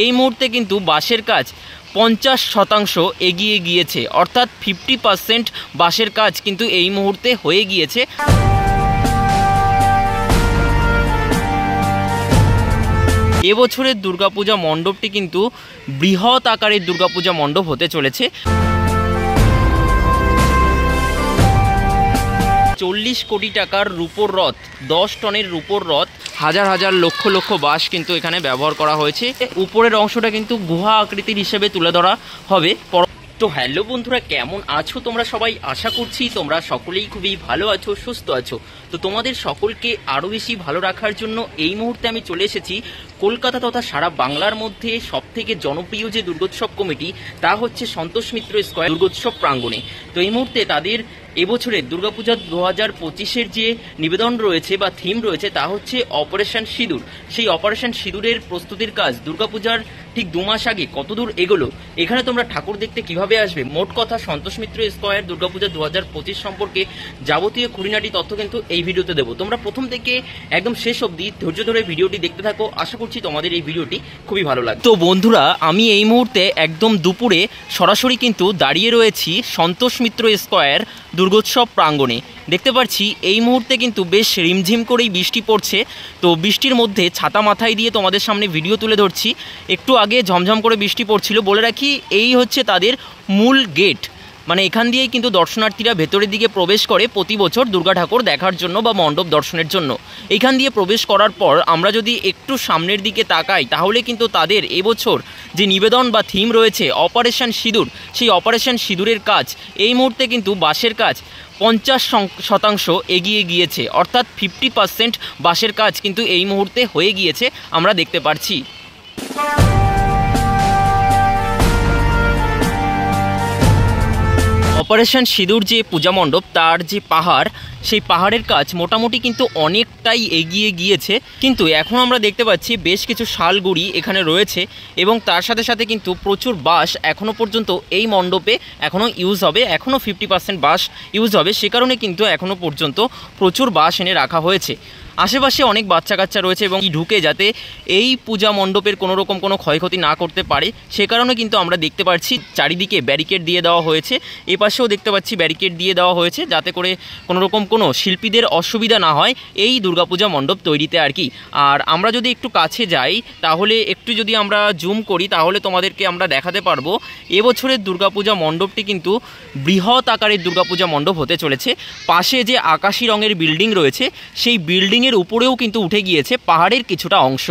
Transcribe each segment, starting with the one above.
এই মুহূর্তে কিন্তু বাঁশের কাজ 50% এগিয়ে গিয়েছে, অর্থাৎ 50% বাঁশের কাজ কিন্তু এই মুহূর্তে হয়ে গিয়েছে। এবছরের দুর্গাপূজা মণ্ডপটি কিন্তু বৃহৎ আকারের দুর্গাপূজা মণ্ডপ হতে চলেছে। 40 কোটি টাকার রূপোর রথ, 10 টনের রূপোর রথ, হাজার হাজার লক্ষ লক্ষ বাঁশ কিন্তু এখানে ব্যবহার করা হয়েছে। উপরের অংশটা কিন্তু গুহা আকৃতির হিসেবে তুলে ধরা হবে। তো হ্যালো বন্ধুরা, কেমন আছো তোমরা সবাই? আশা করছি তোমরা সকলেই খুবই ভালো আছো, সুস্থ আছো। তো তোমাদের সকলকে আরও বেশি ভালো রাখার জন্য এই মুহূর্তে আমি চলে এসেছি কলকাতা তথা সারা বাংলার মধ্যে সবথেকে জনপ্রিয় যে দুর্গোৎসব কমিটি, তা হচ্ছে সন্তোষ মিত্র স্কয়ার দুর্গোৎসব প্রাঙ্গণে। তো এই মুহূর্তে তাদের এবছরের দুর্গাপূজা 2025-এর যে নিবেদন রয়েছে বা থিম রয়েছে, তা হচ্ছে অপারেশন সিঁদুর। সেই অপারেশন সিঁদুরের প্রস্তুতির কাজ দুর্গাপূজার ঠিক 2 মাস আগে কতদূর এগোলো, এখানে তোমরা ঠাকুর দেখতে কিভাবে আসবে, মোট কথা সন্তোষ মিত্র স্কয়ার দুর্গাপূজা 2025 সম্পর্কে যাবতীয় খুঁটিনাটি তথ্য কিন্তু এই ভিডিওতে দেবো। তোমরা প্রথম থেকে একদম শেষ অবধি ধৈর্য ধরে ভিডিওটি দেখতে থাকো। আশা করছি তোমাদের এই ভিডিওটি খুবই ভালো লাগবে। তো বন্ধুরা, আমি এই মুহূর্তে একদম দুপুরে সরাসরি কিন্তু দাঁড়িয়ে রয়েছি সন্তোষ মিত্র স্কয়ার দুর্গোৎসব প্রাঙ্গণে। দেখতে পাচ্ছি এই মুহূর্তে কিন্তু বেশ রিমঝিম করেই বৃষ্টি পড়ছে। তো বৃষ্টির মধ্যে ছাতা মাথায় দিয়ে তোমাদের সামনে ভিডিও তুলে ধরছি। একটু আগে ঝমঝম করে বৃষ্টি পড়ছিল। বলে রাখি, এই হচ্ছে তাদের মূল গেট, মানে এখান দিয়েই কিন্তু দর্শনার্থীরা ভেতরের দিকে প্রবেশ করে প্রতি বছর দুর্গা ঠাকুর দেখার জন্য বা মণ্ডপ দর্শনের জন্য। এখান দিয়ে প্রবেশ করার পর আমরা যদি একটু সামনের দিকে তাকাই, তাহলে কিন্তু তাদের এবছর যে নিবেদন বা থিম রয়েছে অপারেশন সিঁদুর, সেই অপারেশন সিঁদুরের কাজ এই মুহূর্তে কিন্তু বাঁশের কাজ 50% এগিয়ে গিয়েছে, অর্থাৎ 50% বাঁশের কাজ কিন্তু এই মুহূর্তে হয়ে গিয়েছে, আমরা দেখতে পাচ্ছি। অপারেশন সিঁদুর যে পূজা মণ্ডপ, তার যে পাহাড়, সেই পাহাড়ের কাজ মোটামুটি কিন্তু অনেকটাই এগিয়ে গিয়েছে। কিন্তু এখন আমরা দেখতে পাচ্ছি বেশ কিছু শালগুড়ি এখানে রয়েছে এবং তার সাথে সাথে কিন্তু প্রচুর বাঁশ এখনও পর্যন্ত এই মণ্ডপে এখনও ইউজ হবে, এখনও 50% বাঁশ ইউজ হবে। সে কারণে কিন্তু এখনও পর্যন্ত প্রচুর বাঁশ এনে রাখা হয়েছে। আশেপাশে অনেক বাচ্চা কাচ্চা রয়েছে এবং ঢুকে যাতে এই পূজা মণ্ডপের কোনো রকম কোনো ক্ষয়ক্ষতি না করতে পারে, সে কারণে কিন্তু আমরা দেখতে পাচ্ছি চারিদিকে ব্যারিকেড দিয়ে দেওয়া হয়েছে। এপাশেও দেখতে পাচ্ছি ব্যারিকেড দিয়ে দেওয়া হয়েছে, যাতে করে কোনো রকম কোনো শিল্পীদের অসুবিধা না হয় এই দুর্গাপূজা মণ্ডপ তৈরিতে আর কি। আর আমরা যদি একটু কাছে যাই, তাহলে একটু যদি আমরা জুম করি, তাহলে তোমাদেরকে আমরা দেখাতে পারবো এবছরের দুর্গাপূজা মণ্ডপটি কিন্তু বৃহৎ আকারের দুর্গাপূজা মণ্ডপ হতে চলেছে। পাশে যে আকাশি রঙের বিল্ডিং রয়েছে, সেই বিল্ডিং এর উপরেও কিন্তু উঠে গিয়েছে পাহাড়ের কিছুটা অংশ।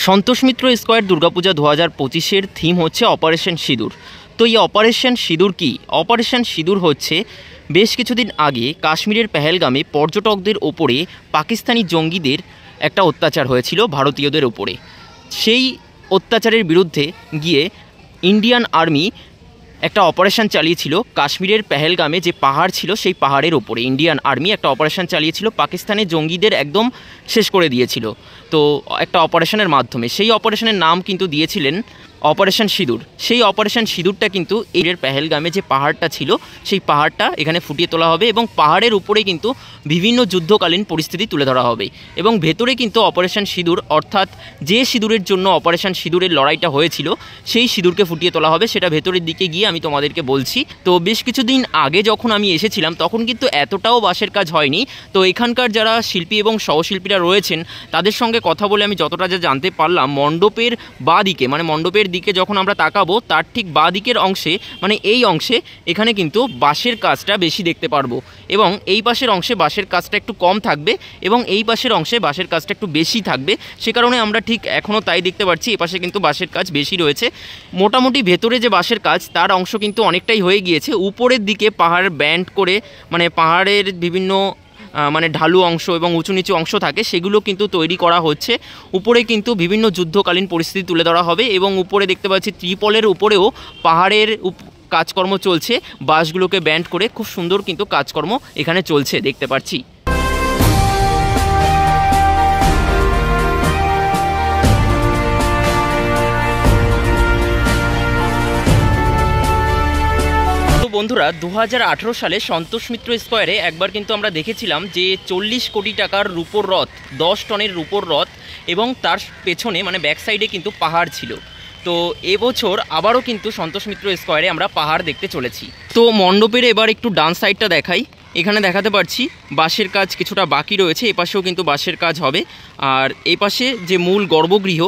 সন্তোষ মিত্র স্কয়ার দুর্গাপূজা 2025-এর থিম হচ্ছে অপারেশন সিঁদুর। তো এই অপারেশন সিঁদুর কি? অপারেশন সিঁদুর হচ্ছে বেশ কিছুদিন আগে কাশ্মীরের পেহেলগামে পর্যটকদের ওপরে পাকিস্তানি জঙ্গিদের একটা অত্যাচার হয়েছিল ভারতীয়দের ওপরে। সেই অত্যাচারের বিরুদ্ধে গিয়ে ইন্ডিয়ান আর্মি একটা অপারেশন চালিয়েছিল কাশ্মীরের পেহেলগামে যে পাহাড় ছিল, সেই পাহাড়ের ওপরে ইন্ডিয়ান আর্মি একটা অপারেশন চালিয়েছিল, পাকিস্তানের জঙ্গিদের একদম শেষ করে দিয়েছিল। তো একটা অপারেশনের মাধ্যমে সেই অপারেশনের নাম কিন্তু দিয়েছিলেন অপারেশন সিঁদুর। সেই অপারেশন সিঁদুরটা কিন্তু এই পেহেলগামে যে পাহাড়টা ছিল, সেই পাহাড়টা এখানে ফুটিয়ে তোলা হবে এবং পাহাড়ের উপরে কিন্তু বিভিন্ন যুদ্ধকালীন পরিস্থিতি তুলে ধরা হবে এবং ভেতরে কিন্তু অপারেশন সিঁদুর, অর্থাৎ যে সিঁদুরের জন্য অপারেশন সিঁদুরের লড়াইটা হয়েছিল, সেই সিঁদুরকে ফুটিয়ে তোলা হবে। সেটা ভেতরের দিকে গিয়ে আমি তোমাদেরকে বলছি। তো বেশ কিছুদিন আগে যখন আমি এসেছিলাম, তখন কিন্তু এতটাও বাঁশের কাজ হয়নি। তো এখানকার যারা শিল্পী এবং সহশিল্পীরা রয়েছেন, তাদের সঙ্গে কথা বলে আমি যতটা যা জানতে পারলাম, মণ্ডপের বাঁ দিকে, মানে মণ্ডপের দিকে যখন আমরা তাকাবো, তার ঠিক বাঁ দিকের অংশে, মানে এই অংশে এখানে কিন্তু বাঁশের কাজটা বেশি দেখতে পারবো এবং এই পাশের অংশে বাঁশের কাজটা একটু কম থাকবে এবং এই পাশের অংশে বাঁশের কাজটা একটু বেশি থাকবে। সে কারণে আমরা ঠিক এখনও তাই দেখতে পাচ্ছি, এ পাশে কিন্তু বাঁশের কাজ বেশি রয়েছে। মোটামুটি ভেতরে যে বাঁশের কাজ, তার অংশ কিন্তু অনেকটাই হয়ে গিয়েছে। উপরের দিকে পাহাড় ব্যান্ড করে, মানে পাহাড়ের বিভিন্ন মানে ঢালু অংশ এবং উঁচু নিচু অংশ থাকে, সেগুলো কিন্তু তৈরি করা হচ্ছে। উপরে কিন্তু বিভিন্ন যুদ্ধকালীন পরিস্থিতি তুলে ধরা হবে এবং উপরে দেখতে পাচ্ছি ত্রিপলের উপরেও পাহাড়ের কাজকর্ম চলছে, বাঁশগুলোকে ব্যান্ড করে খুব সুন্দর কিন্তু কাজকর্ম এখানে চলছে দেখতে পাচ্ছি। বন্ধুরা 2018 সালে সন্তোষ মিত্র স্কোয়ারে একবার কিন্তু আমরা দেখেছিলাম যে 40 কোটি টাকার রূপোর রথ, 10 টনের রূপোর রথ এবং তার পেছনে মানে ব্যাক সাইডে কিন্তু পাহাড় ছিল। তো এবছর আবারও কিন্তু সন্তোষ মিত্র স্কোয়ারে আমরা পাহাড় দেখতে চলেছি। তো মণ্ডপের এবার একটু ডান সাইডটা দেখাই। এখানে দেখাতে পারছি বাঁশের কাজ কিছুটা বাকি রয়েছে, এপাশেও কিন্তু বাঁশের কাজ হবে। আর এপাশে যে মূল গর্ভগৃহ,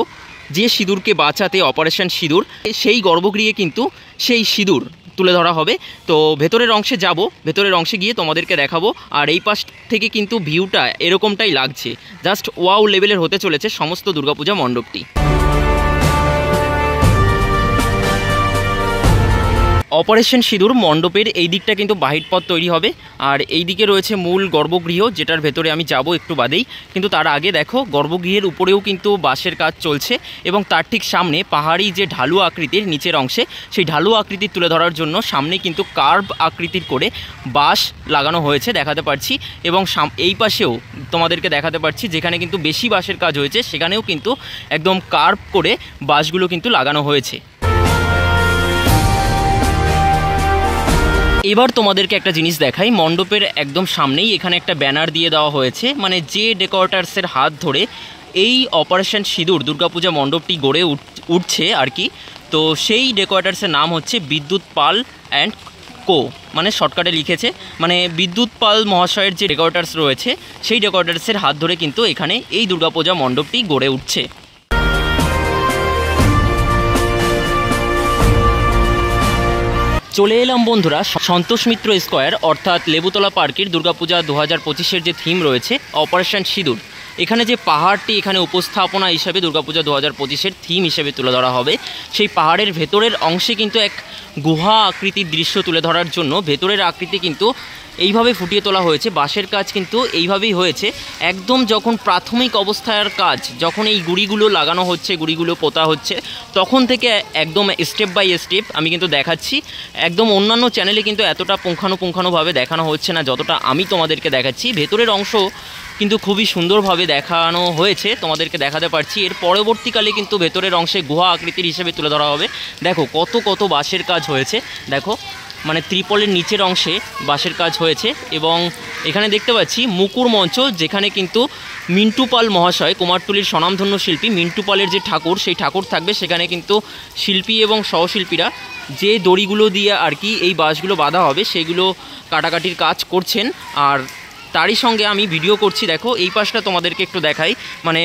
যে সিঁদুরকে বাঁচাতে অপারেশন সিঁদুর, সেই গর্ভগৃহে কিন্তু সেই সিঁদুর তুলে ধরা হবে। তো ভেতরের অংশে যাব, ভেতরের অংশে গিয়ে তোমাদেরকে দেখাবো। আর এই পাশ থেকে কিন্তু ভিউটা এরকমটাই লাগছে, জাস্ট ওয়াও লেভেলের হতে চলেছে সমস্ত দুর্গাপূজা মণ্ডপটি। অপারেশন সিঁদুর মণ্ডপের এই দিকটা কিন্তু বাহির পথ তৈরি হবে, আর এই দিকে রয়েছে মূল গর্ভগৃহ, যেটার ভেতরে আমি যাব একটু বাদেই। কিন্তু তার আগে দেখো গর্ভগৃহের উপরেও কিন্তু বাঁশের কাজ চলছে এবং তার ঠিক সামনে পাহাড়ি যে ঢালু আকৃতির নিচের অংশে, সেই ঢালু আকৃতির তুলে ধরার জন্য সামনে কিন্তু কার্ভ আকৃতির করে বাঁশ লাগানো হয়েছে দেখাতে পারছি। এবং এই পাশেও তোমাদেরকে দেখাতে পারছি যেখানে কিন্তু বেশি বাঁশের কাজ হয়েছে, সেখানেও কিন্তু একদম কার্ভ করে বাঁশগুলো কিন্তু লাগানো হয়েছে। এবার তোমাদেরকে একটা জিনিস দেখাই, মণ্ডপের একদম সামনেই এখানে একটা ব্যানার দিয়ে দেওয়া হয়েছে, মানে যে ডেকোরেটার্সের হাত ধরে এই অপারেশন সিঁদুর দুর্গাপূজা মণ্ডপটি গড়ে উঠছে আর কি। তো সেই ডেকোরেটার্সের নাম হচ্ছে বিদ্যুৎ পাল অ্যান্ড কো, মানে শর্টকাটে লিখেছে, মানে বিদ্যুৎ পাল মহাশয়ের যে ডেকোরেটার্স রয়েছে সেই ডেকোরেটার্সের হাত ধরে কিন্তু এখানে এই দুর্গাপূজা মণ্ডপটি গড়ে উঠছে। চলে এলাম বন্ধুরা সন্তোষ মিত্র স্কোয়ার অর্থাৎ লেবুতলা পার্কের দুর্গাপূজা 2025-এর যে থিম রয়েছে অপারেশন সিঁদুর। এখানে যে পাহাড়টি এখানে উপস্থাপনা হিসাবে দুর্গাপূজা 2025-এর থিম হিসেবে তুলে ধরা হবে, সেই পাহাড়ের ভেতরের অংশে কিন্তু এক গুহা আকৃতির দৃশ্য তুলে ধরার জন্য ভেতরের আকৃতি কিন্তু এইভাবে ফুটিয়ে তোলা হয়েছে। বাঁশের কাজ কিন্তু এইভাবেই হয়েছে, একদম যখন প্রাথমিক অবস্থার কাজ, যখন এই গুঁড়িগুলো লাগানো হচ্ছে, গুঁড়িগুলো পোতা হচ্ছে, তখন থেকে একদম স্টেপ বাই স্টেপ আমি কিন্তু দেখাচ্ছি। একদম অন্যান্য চ্যানেলে কিন্তু এতটা পুঙ্খানুপুঙ্খানুভাবে দেখানো হচ্ছে না যতটা আমি তোমাদেরকে দেখাচ্ছি। ভেতরের অংশ কিন্তু খুবই সুন্দরভাবে দেখানো হয়েছে, তোমাদেরকে দেখাতে পারছি। এর পরবর্তীকালে কিন্তু ভেতরের অংশে গুহা আকৃতির হিসেবে তুলে ধরা হবে। দেখো কত কত বাঁশের কাজ হয়েছে, দেখো মানে ত্রিপলের নিচের অংশে বাঁশের কাজ হয়েছে। এবং এখানে দেখতে পাচ্ছি মুকুর মঞ্চ, যেখানে কিন্তু মিন্টু পাল মহাশয়, কুমারটুলির স্বনামধন্য শিল্পী মিন্টু পালের যে ঠাকুর, সেই ঠাকুর থাকবে। সেখানে কিন্তু শিল্পী এবং সহশিল্পীরা যে দড়িগুলো দিয়ে আর কি এই বাঁশগুলো বাঁধা হবে সেগুলো কাটাকাটির কাজ করছেন। আর তারই সঙ্গে আমি ভিডিও করছি। দেখো এই পাশটা তোমাদেরকে একটু দেখাই, মানে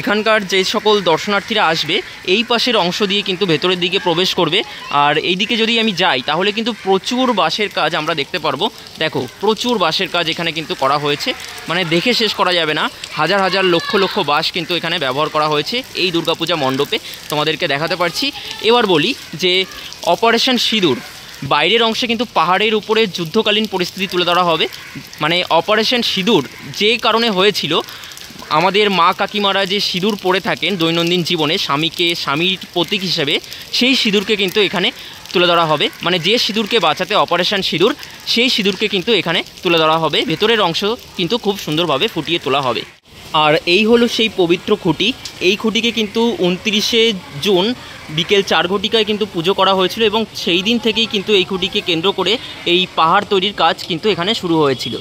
এখানকার যে সকল দর্শনার্থীরা আসবে এই পাশের অংশ দিয়ে কিন্তু ভেতরের দিকে প্রবেশ করবে। আর এই দিকে যদি আমি যাই তাহলে কিন্তু প্রচুর বাঁশের কাজ আমরা দেখতে পারবো। দেখো প্রচুর বাঁশের কাজ এখানে কিন্তু করা হয়েছে, মানে দেখে শেষ করা যাবে না। হাজার হাজার লক্ষ লক্ষ বাঁশ কিন্তু এখানে ব্যবহার করা হয়েছে এই দুর্গাপূজা মণ্ডপে, তোমাদেরকে দেখাতে পারছি। এবার বলি যে অপারেশন সিঁদুর বাইরের অংশে কিন্তু পাহাড়ের উপরে যুদ্ধকালীন পরিস্থিতি তুলে ধরা হবে। মানে অপারেশন সিঁদুর যে কারণে হয়েছিল, আমাদের মা কাকিমারা যে সিঁদুর পরে থাকেন দৈনন্দিন জীবনে স্বামীর প্রতীক হিসেবে, সেই সিঁদুরকে কিন্তু এখানে তুলে ধরা হবে। মানে যে সিঁদুরকে বাঁচাতে অপারেশন সিঁদুর, সেই সিঁদুরকে কিন্তু এখানে তুলে ধরা হবে। ভেতরের অংশ কিন্তু খুব সুন্দরভাবে ফুটিয়ে তোলা হবে। আর এই হলো সেই পবিত্র খুঁটি। এই খুঁটিকে কিন্তু 29শে জুন বিকেল 4 ঘটিকায় কিন্তু পুজো করা হয়েছিল এবং সেই দিন থেকেই কিন্তু এই খুঁটিকে কেন্দ্র করে এই পাহাড় তৈরির কাজ কিন্তু এখানে শুরু হয়েছিল।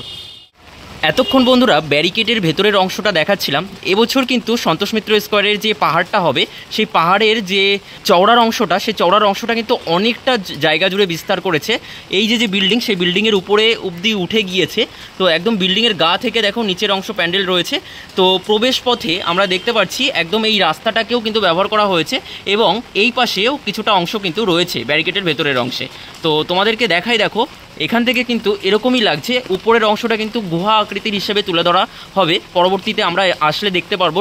এতক্ষণ বন্ধুরা ব্যারিকেডের ভেতরের অংশটা দেখাচ্ছিলাম। এবছর কিন্তু সন্তোষ মিত্র স্কোয়ারের যে পাহাড়টা হবে, সেই পাহাড়ের যে চওড়ার অংশটা, সেই চওড়ার অংশটা কিন্তু অনেকটা জায়গা জুড়ে বিস্তার করেছে। এই যে বিল্ডিং, সেই বিল্ডিংয়ের উপরে অবধি উঠে গিয়েছে। তো একদম বিল্ডিংয়ের গা থেকে দেখো নিচের অংশ প্যান্ডেল রয়েছে। তো প্রবেশ পথে আমরা দেখতে পাচ্ছি একদম এই রাস্তাটাকেও কিন্তু ব্যবহার করা হয়েছে এবং এই পাশেও কিছুটা অংশ কিন্তু রয়েছে ব্যারিকেডের ভেতরের অংশে। তো তোমাদেরকে দেখাই, দেখো এখান থেকে কিন্তু এরকমই লাগছে। উপরের অংশটা কিন্তু গুহা আকৃতির হিসেবে তুলে ধরা হবে। পরবর্তীতে আমরা আসলে দেখতে পারবো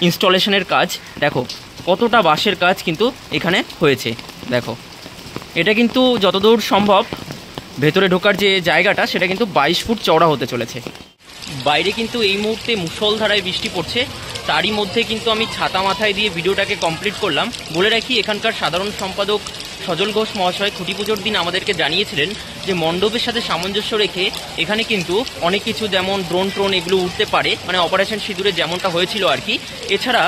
ইনস্টলেশনের কাজ। দেখো কতটা বাঁশের কাজ কিন্তু এখানে হয়েছে। দেখো এটা কিন্তু যতদূর সম্ভব ভেতরে ঢোকার যে জায়গাটা, সেটা কিন্তু 22 ফুট চওড়া হতে চলেছে। বাইরে কিন্তু এই মুহূর্তে মুষলধারায় বৃষ্টি পড়ছে, তারই মধ্যে কিন্তু আমি ছাতা মাথায় দিয়ে ভিডিওটাকে কমপ্লিট করলাম। বলে রাখি, এখানকার সাধারণ সম্পাদক সজল ঘোষ মহাশয় খুঁটি পুজোর দিন আমাদেরকে জানিয়েছিলেন যে মণ্ডপের সাথে সামঞ্জস্য রেখে এখানে কিন্তু অনেক কিছু, যেমন ড্রোন এগুলো উঠতে পারে, মানে অপারেশন সিঁদুরে যেমনটা হয়েছিল আর কি। এছাড়া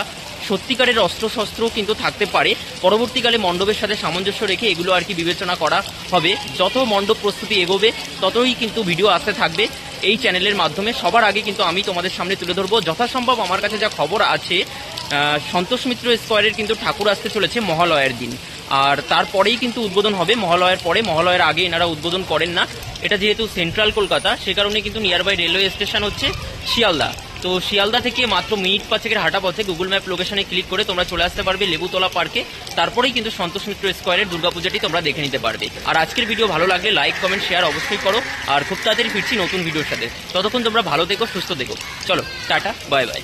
সত্যিকারের অস্ত্রশস্ত্র কিন্তু থাকতে পারে। পরবর্তীকালে মণ্ডপের সাথে সামঞ্জস্য রেখে এগুলো আর কি বিবেচনা করা হবে। যত মণ্ডপ প্রস্তুতি এগোবে ততই কিন্তু ভিডিও আসতে থাকবে এই চ্যানেলের মাধ্যমে। সবার আগে কিন্তু আমি তোমাদের সামনে তুলে ধরবো। যথাসম্ভব আমার কাছে যা খবর আছে, সন্তোষ মিত্র স্কোয়ারের কিন্তু ঠাকুর আসতে চলেছে মহালয়ার দিন, আর তারপরেই কিন্তু উদ্বোধন হবে। মহালয়ার পরে, মহালয়ার আগে এনারা উদ্বোধন করেন না। এটা যেহেতু সেন্ট্রাল কলকাতা, সে কারণে কিন্তু নিয়ারবাই রেলওয়ে স্টেশন হচ্ছে শিয়ালদা। তো শিয়ালদা থেকে মাত্র মিনিট 5 হাঁটা পথে গুগল ম্যাপ লোকেশনে ক্লিক করে তোমরা চলে আসতে পারবে লেবুতলা পার্কে। তারপরেই কিন্তু সন্তোষ মিত্র স্কোয়ারের দুর্গাপূজাটি তোমরা দেখে নিতে পারবে। আর আজকের ভিডিও ভালো লাগলে লাইক, কমেন্ট, শেয়ার অবশ্যই করো। আর খুব তাড়াতাড়ি ফিরছি নতুন ভিডিওর সাথে। ততক্ষণ তোমরা ভালো থেকো, সুস্থ থেকো। চলো টাটা, বাই বাই।